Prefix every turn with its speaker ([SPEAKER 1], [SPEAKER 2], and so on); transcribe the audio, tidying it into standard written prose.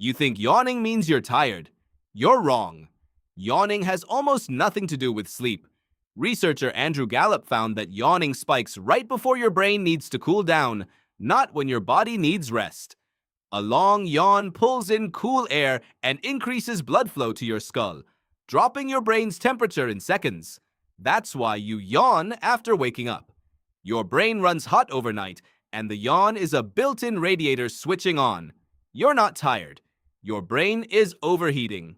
[SPEAKER 1] You think yawning means you're tired. You're wrong. Yawning has almost nothing to do with sleep. Researcher Andrew Gallup found that yawning spikes right before your brain needs to cool down, not when your body needs rest. A long yawn pulls in cool air and increases blood flow to your skull, dropping your brain's temperature in seconds. That's why you yawn after waking up. Your brain runs hot overnight, and the yawn is a built-in radiator switching on. You're not tired. Your brain is overheating.